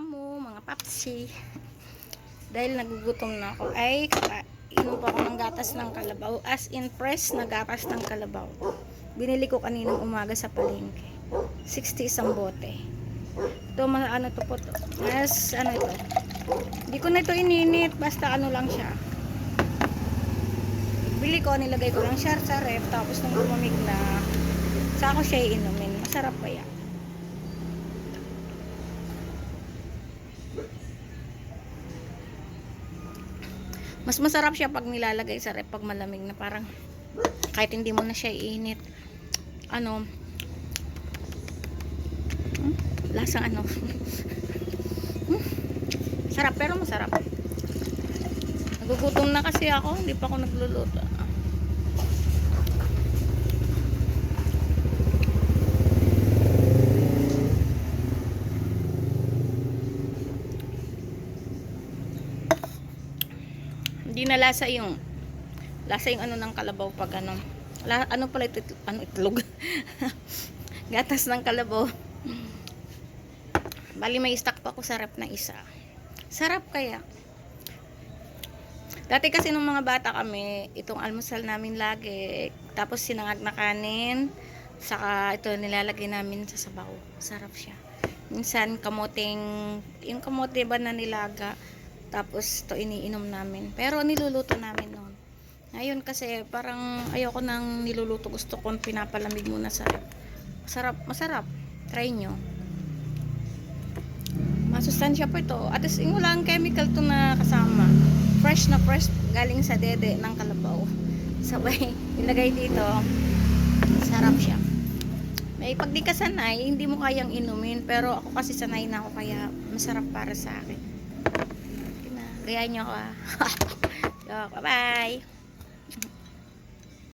amo, mga papsi. Dahil nagugutom na ako, ay inom pa ako ng gatas ng kalabaw. As in press na gatas ng kalabaw. Binili ko kaninang umaga sa palengke. 60 isang bote. Ito, ano to po to? Yes, ano ito? Hindi ko na ito ininit. Basta ano lang siya. Bili ko, nilagay ko lang siya sa ref. Tapos nung lumamig na, saka ko siya iinumin. Masarap kaya. Mas masarap siya pag nilalagay sa ref pag malamig na, parang kahit hindi mo na siya iinit. Ano, lasang ano. Sarap, pero masarap. Nagugutom na kasi ako, hindi pa ako nagluluto. Hindi na lasa yung ano ng kalabaw pag ano. Ano pala ito, ano, itlog. Gatas ng kalabaw. Bali may stock pa ako sa rep na isa. Sarap kaya. Dati kasi nung mga bata kami, itong almusal namin lagi. Tapos sinangag na kanin. Saka ito nilalagay namin sa sabaw. Sarap siya. Minsan yung kamote ba na nilaga. Tapos ito iniinom namin. Pero niluluto namin noon. Ngayon kasi parang ayoko nang niluluto. Gusto ko pinapalamig muna sa rep. Masarap. Try nyo. Masustansya po ito. At is walang chemical to na kasama. Fresh na fresh galing sa dede ng kalabaw. Sabay ilagay dito. Sarap siya. May pag di ka sanay, hindi mo kayang inumin. Pero ako kasi sanay na ako, kaya masarap para sa akin. Gayahin nyo ako. Bye bye.